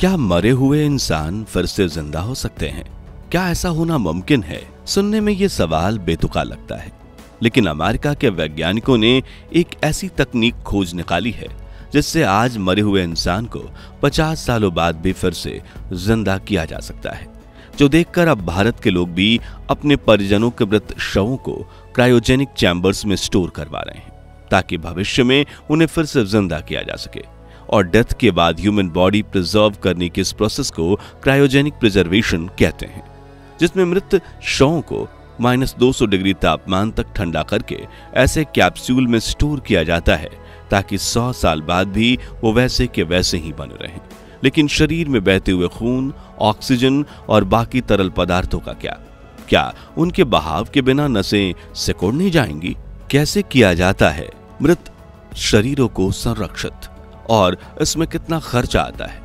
क्या मरे हुए इंसान फिर से जिंदा हो सकते हैं? क्या ऐसा होना मुमकिन है? सुनने में ये सवाल बेतुका लगता है, लेकिन अमेरिका के वैज्ञानिकों ने एक ऐसी तकनीक खोज निकाली है जिससे आज मरे हुए इंसान को 50 सालों बाद भी फिर से जिंदा किया जा सकता है, जो देखकर अब भारत के लोग भी अपने परिजनों के मृत शवों को क्रायोजेनिक चैम्बर्स में स्टोर करवा रहे हैं ताकि भविष्य में उन्हें फिर से जिंदा किया जा सके। और डेथ के बाद ह्यूमन बॉडी प्रिजर्व करने की इस प्रोसेस को क्रायोजेनिक प्रिजर्वेशन कहते हैं, जिसमें मृत शवों को -200 डिग्री तापमान तक ठंडा करके ऐसे कैप्सूल में स्टोर किया जाता है ताकि 100 साल बाद भी वो वैसे के वैसे ही बने रहें। लेकिन शरीर में बहते हुए खून, ऑक्सीजन और बाकी तरल पदार्थों का क्या उनके बहाव के बिना नसें सिकुड़ नहीं जाएंगी? कैसे किया जाता है मृत शरीरों को संरक्षित, और इसमें कितना खर्चा आता है?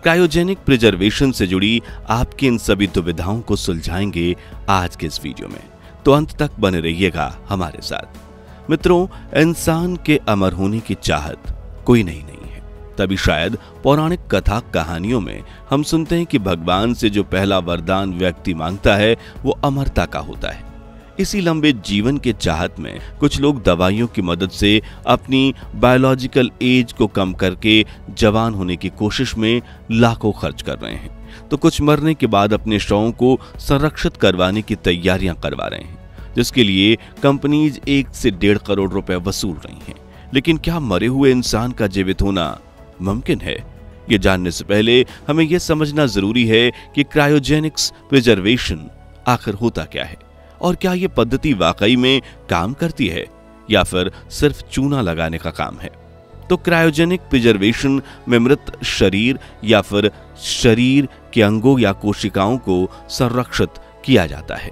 क्रायोजेनिक प्रिजर्वेशन से जुड़ी आपकी इन सभी दुविधाओं को सुलझाएंगे आज के इस वीडियो में, तो अंत तक बने रहिएगा हमारे साथ। मित्रों, इंसान के अमर होने की चाहत कोई नई नहीं है, तभी शायद पौराणिक कथा कहानियों में हम सुनते हैं कि भगवान से जो पहला वरदान व्यक्ति मांगता है वो अमरता का होता है। इसी लंबे जीवन के चाहत में कुछ लोग दवाइयों की मदद से अपनी बायोलॉजिकल एज को कम करके जवान होने की कोशिश में लाखों खर्च कर रहे हैं, तो कुछ मरने के बाद अपने शवों को संरक्षित करवाने की तैयारियां करवा रहे हैं, जिसके लिए कंपनीज 1 से 1.5 करोड़ रुपए वसूल रही हैं। लेकिन क्या मरे हुए इंसान का जीवित होना मुमकिन है? ये जानने से पहले हमें यह समझना जरूरी है कि क्रायोजेनिक्स प्रिजर्वेशन आखिर होता क्या है, और क्या यह पद्धति वाकई में काम करती है या फिर सिर्फ चूना लगाने का काम है। तो क्रायोजेनिक प्रिजर्वेशन में मृत शरीर या फिर शरीर के अंगों या कोशिकाओं को संरक्षित किया जाता है।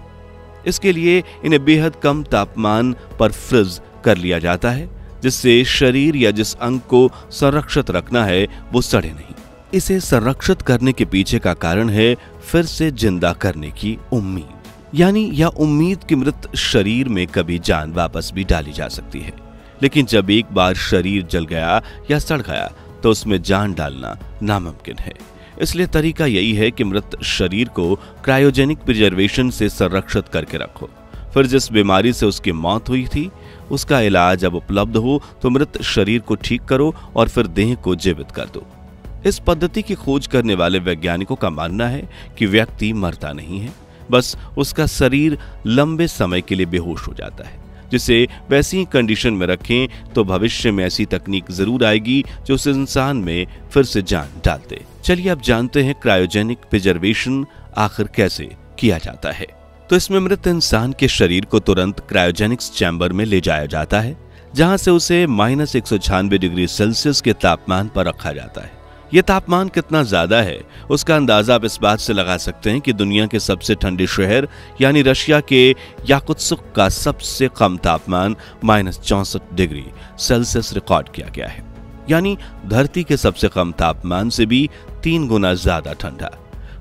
इसके लिए इन्हें बेहद कम तापमान पर फ्रीज कर लिया जाता है, जिससे शरीर या जिस अंग को संरक्षित रखना है वो सड़े नहीं। इसे संरक्षित करने के पीछे का कारण है फिर से जिंदा करने की उम्मीद, यानी यह उम्मीद कि मृत शरीर में कभी जान वापस भी डाली जा सकती है। लेकिन जब एक बार शरीर जल गया या सड़ गया तो उसमें जान डालना नामुमकिन है। इसलिए तरीका यही है कि मृत शरीर को क्रायोजेनिक प्रिजर्वेशन से संरक्षित करके रखो। फिर जिस बीमारी से उसकी मौत हुई थी उसका इलाज अब उपलब्ध हो तो मृत शरीर को ठीक करो और फिर देह को जीवित कर दो। इस पद्धति की खोज करने वाले वैज्ञानिकों का मानना है कि व्यक्ति मरता नहीं है, बस उसका शरीर लंबे समय के लिए बेहोश हो जाता है। जिसे वैसी ही कंडीशन में रखें तो भविष्य में ऐसी तकनीक जरूर आएगी जो उस इंसान में फिर से जान डाल दे। चलिए अब जानते हैं क्रायोजेनिक प्रिजर्वेशन आखिर कैसे किया जाता है। तो इसमें मृत इंसान के शरीर को तुरंत क्रायोजेनिक्स चैम्बर में ले जाया जाता है, जहां से उसे -196 डिग्री सेल्सियस के तापमान पर रखा जाता है। यह तापमान कितना ज्यादा है उसका अंदाजा आप इस बात से लगा सकते हैं कि दुनिया के सबसे ठंडे शहर यानी रशिया के याकुत्स्क का सबसे कम तापमान -64 डिग्री सेल्सियस रिकॉर्ड किया गया है, यानी धरती के सबसे कम तापमान से भी 3 गुना ज्यादा ठंडा।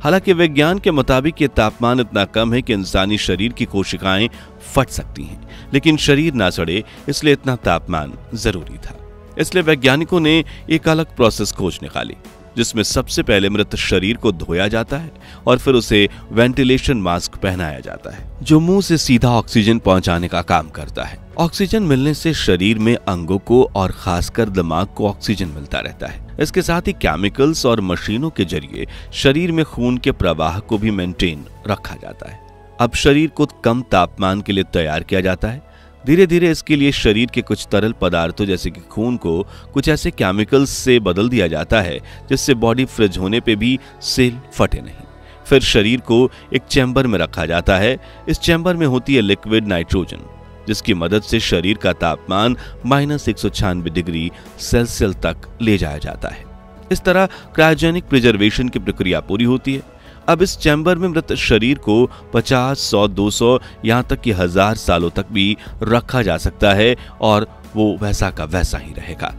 हालांकि विज्ञान के मुताबिक ये तापमान इतना कम है कि इंसानी शरीर की कोशिकाएं फट सकती हैं, लेकिन शरीर ना सड़े इसलिए इतना तापमान जरूरी था। इसलिए वैज्ञानिकों ने एक अलग प्रोसेस खोज निकाली, जिसमें सबसे पहले मृत शरीर को धोया जाता है और फिर उसे वेंटिलेशन मास्क पहनाया जाता है, जो मुंह से सीधा ऑक्सीजन पहुंचाने का काम करता है। ऑक्सीजन मिलने से शरीर में अंगों को और खासकर दिमाग को ऑक्सीजन मिलता रहता है। इसके साथ ही केमिकल्स और मशीनों के जरिए शरीर में खून के प्रवाह को भी मेंटेन रखा जाता है। अब शरीर को कम तापमान के लिए तैयार किया जाता है। धीरे धीरे इसके लिए शरीर के कुछ तरल पदार्थों जैसे कि खून को कुछ ऐसे केमिकल्स से बदल दिया जाता है जिससे बॉडी फ्रिज होने पे भी सेल फटे नहीं। फिर शरीर को एक चैम्बर में रखा जाता है। इस चैम्बर में होती है लिक्विड नाइट्रोजन, जिसकी मदद से शरीर का तापमान -196 डिग्री सेल्सियस तक ले जाया जाता है। इस तरह क्रायोजेनिक प्रिजर्वेशन की प्रक्रिया पूरी होती है। अब इस चैम्बर में मृत शरीर को 50, 100, 200 यहाँ तक कि 1000 सालों तक भी रखा जा सकता है और वो वैसा का वैसा ही रहेगा।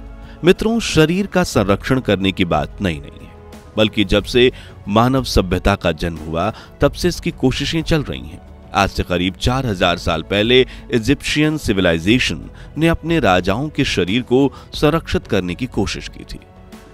मित्रों, शरीर का संरक्षण करने की बात नई नहीं है, बल्कि जब से मानव सभ्यता का जन्म हुआ तब से इसकी कोशिशें चल रही हैं। आज से करीब 4000 साल पहले इजिप्शियन सिविलाइजेशन ने अपने राजाओं के शरीर को संरक्षित करने की कोशिश की थी।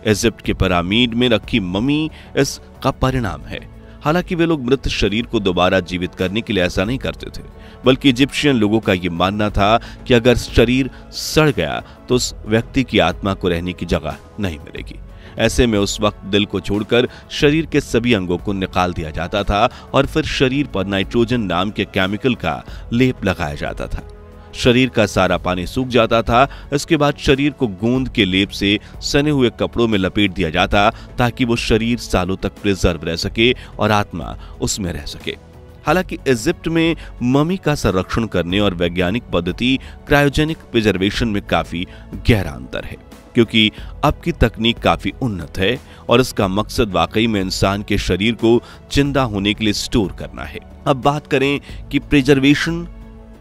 इजिप्ट के पिरामिड में रखी ममी इसका परिणाम है। हालांकि वे लोग मृत शरीर को दोबारा जीवित करने के लिए ऐसा नहीं करते थे, बल्कि इजिप्शियन लोगों का यह मानना था कि अगर शरीर सड़ गया तो उस व्यक्ति की आत्मा को रहने की जगह नहीं मिलेगी। ऐसे में उस वक्त दिल को छोड़कर शरीर के सभी अंगों को निकाल दिया जाता था और फिर शरीर पर नाइट्रोजन नाम के केमिकल का लेप लगाया जाता था। शरीर का सारा पानी सूख जाता था। इसके बाद शरीर को गोंद के लेप से सने हुए कपड़ों में लपेट दिया जाता ताकि वो शरीर सालों तक प्रिजर्व रह सके और आत्मा उसमें रह सके। हालांकि इजिप्ट में ममी का संरक्षण करने और वैज्ञानिक पद्धति क्रायोजेनिक प्रिजर्वेशन में काफी गहरा अंतर है, क्योंकि अब की तकनीक काफी उन्नत है और इसका मकसद वाकई में इंसान के शरीर को जिंदा होने के लिए स्टोर करना है। अब बात करें कि प्रिजर्वेशन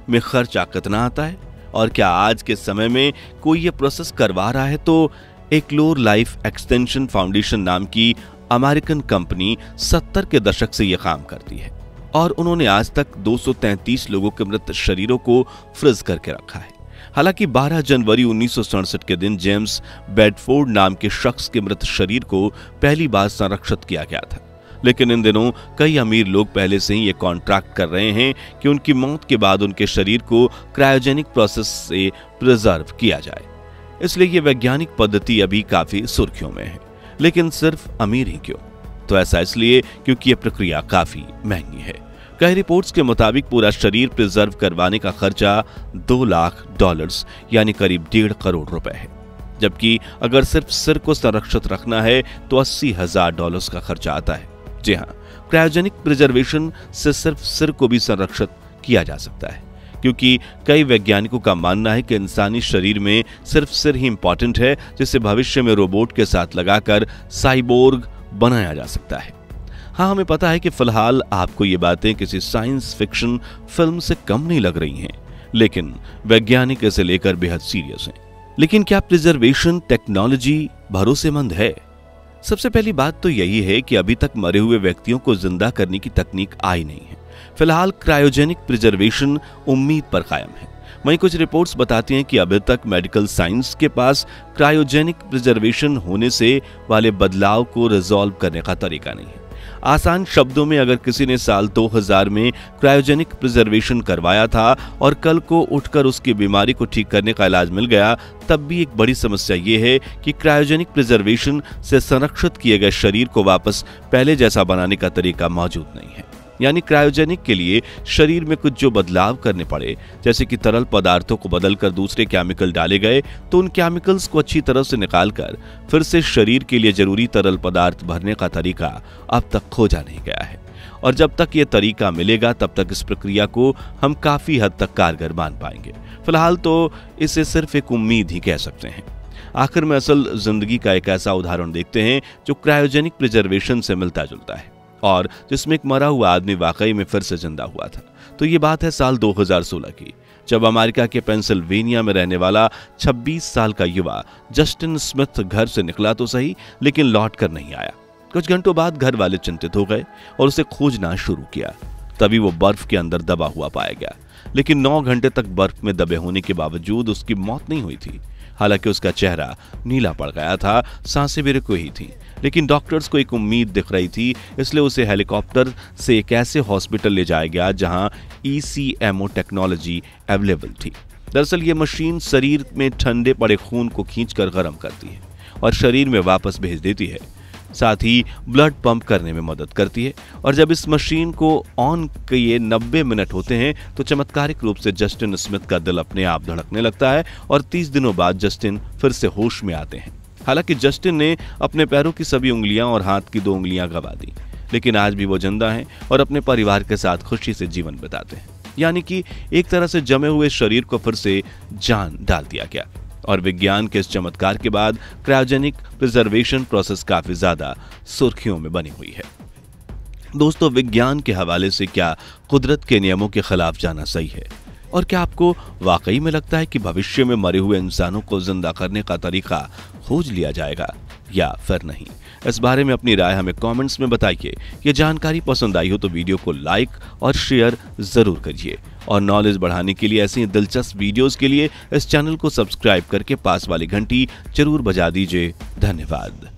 में खर्चा कितना आता है और क्या आज के समय में कोई ये प्रोसेस करवा रहा है, तो एक्लोर लाइफ एक्सटेंशन फाउंडेशन नाम की अमेरिकन कंपनी 70 के दशक से यह काम करती है और उन्होंने आज तक 233 लोगों के मृत शरीरों को फ्रीज करके रखा है। हालांकि 12 जनवरी 1967 के दिन जेम्स बेडफोर्ड नाम के शख्स के मृत शरीर को पहली बार संरक्षित किया गया था, लेकिन इन दिनों कई अमीर लोग पहले से ही ये कॉन्ट्रैक्ट कर रहे हैं कि उनकी मौत के बाद उनके शरीर को क्रायोजेनिक प्रोसेस से प्रिजर्व किया जाए। इसलिए ये वैज्ञानिक पद्धति अभी काफी सुर्खियों में है। लेकिन सिर्फ अमीर ही क्यों? तो ऐसा इसलिए क्योंकि यह प्रक्रिया काफी महंगी है। कई रिपोर्ट्स के मुताबिक पूरा शरीर प्रिजर्व करवाने का खर्चा $2 लाख यानी करीब 1.5 करोड़ रुपए है, जबकि अगर सिर्फ सिर को संरक्षित रखना है तो $80,000 का खर्चा आता है। जी हाँ, क्रायोजेनिक प्रिजर्वेशन से सिर्फ सिर को भी संरक्षित किया जा सकता है, क्योंकि कई वैज्ञानिकों का मानना है कि इंसानी शरीर में सिर्फ सिर ही इंपॉर्टेंट है, जिसे भविष्य में रोबोट के साथ लगाकर साइबोर्ग बनाया जा सकता है। हाँ, हमें पता है कि फिलहाल आपको ये बातें किसी साइंस फिक्शन फिल्म से कम नहीं लग रही हैं, लेकिन वैज्ञानिक इसे लेकर बेहद सीरियस हैं। लेकिन क्या प्रिजर्वेशन टेक्नोलॉजी भरोसेमंद है? सबसे पहली बात तो यही है कि अभी तक मरे हुए व्यक्तियों को जिंदा करने की तकनीक आई नहीं है। फिलहाल क्रायोजेनिक प्रिजर्वेशन उम्मीद पर कायम है। वहीं कुछ रिपोर्ट्स बताती हैं कि अभी तक मेडिकल साइंस के पास क्रायोजेनिक प्रिजर्वेशन होने से वाले बदलाव को रिजॉल्व करने का तरीका नहीं है। आसान शब्दों में, अगर किसी ने साल 2000 में क्रायोजेनिक प्रिजर्वेशन करवाया था और कल को उठकर उसकी बीमारी को ठीक करने का इलाज मिल गया, तब भी एक बड़ी समस्या ये है कि क्रायोजेनिक प्रिजर्वेशन से संरक्षित किए गए शरीर को वापस पहले जैसा बनाने का तरीका मौजूद नहीं है। यानी क्रायोजेनिक के लिए शरीर में कुछ जो बदलाव करने पड़े, जैसे कि तरल पदार्थों को बदलकर दूसरे केमिकल डाले गए, तो उन केमिकल्स को अच्छी तरह से निकालकर फिर से शरीर के लिए जरूरी तरल पदार्थ भरने का तरीका अब तक खोजा नहीं गया है। और जब तक ये तरीका मिलेगा तब तक इस प्रक्रिया को हम काफी हद तक कारगर मान पाएंगे। फिलहाल तो इसे सिर्फ एक उम्मीद ही कह सकते हैं। आखिर में असल जिंदगी का एक ऐसा उदाहरण देखते हैं जो क्रायोजेनिक प्रिजर्वेशन से मिलता जुलता है और जिसमें एक मरा हुआ आदमी वाकई में फिर से जिंदा हुआ था। तो ये बात है साल 2016 की, जब अमेरिका के पेंसिल्वेनिया में रहने वाला 26 साल का युवा जस्टिन स्मिथ घर से निकला तो सही, लेकिन लौट कर नहीं आया। कुछ घंटों बाद घर वाले चिंतित हो गए और उसे खोजना शुरू किया। तभी वो बर्फ के अंदर दबा हुआ पाया गया, लेकिन 9 घंटे तक बर्फ में दबे होने के बावजूद उसकी मौत नहीं हुई थी। हालांकि उसका चेहरा नीला पड़ गया था, सांसें भी रुक गई थी, लेकिन डॉक्टर्स को एक उम्मीद दिख रही थी, इसलिए उसे हेलीकॉप्टर से एक ऐसे हॉस्पिटल ले जाया गया जहां ECMO टेक्नोलॉजी अवेलेबल थी। दरअसल ये मशीन शरीर में ठंडे पड़े खून को खींचकर गर्म करती है और शरीर में वापस भेज देती है, साथ ही ब्लड पंप करने में मदद करती है। और जब इस मशीन को ऑन किए 90 मिनट होते हैं तो चमत्कारिक रूप से जस्टिन स्मिथ का दिल अपने आप धड़कने लगता है और 30 दिनों बाद जस्टिन फिर से होश में आते हैं। हालांकि जस्टिन ने अपने पैरों की सभी उंगलियां और हाथ की 2 उंगलियां गंवा दी, लेकिन आज भी वो जिंदा हैं और अपने परिवार के साथ खुशी से जीवन बिताते हैं। यानी कि एक तरह से जमे हुए शरीर को फिर से जान डाल दिया गया। और विज्ञान के इस चमत्कार के बाद क्रायोजेनिक प्रिजर्वेशन प्रोसेस काफी ज्यादा सुर्खियों में बनी हुई है। दोस्तों, विज्ञान के हवाले से क्या कुदरत के नियमों के खिलाफ जाना सही है? और क्या आपको वाकई में लगता है कि भविष्य में मरे हुए इंसानों को जिंदा करने का तरीका खोज लिया जाएगा या फिर नहीं? इस बारे में अपनी राय हमें कमेंट्स में बताइए। ये जानकारी पसंद आई हो तो वीडियो को लाइक और शेयर जरूर करिए और नॉलेज बढ़ाने के लिए ऐसी दिलचस्प वीडियोस के लिए इस चैनल को सब्सक्राइब करके पास वाली घंटी जरूर बजा दीजिए। धन्यवाद।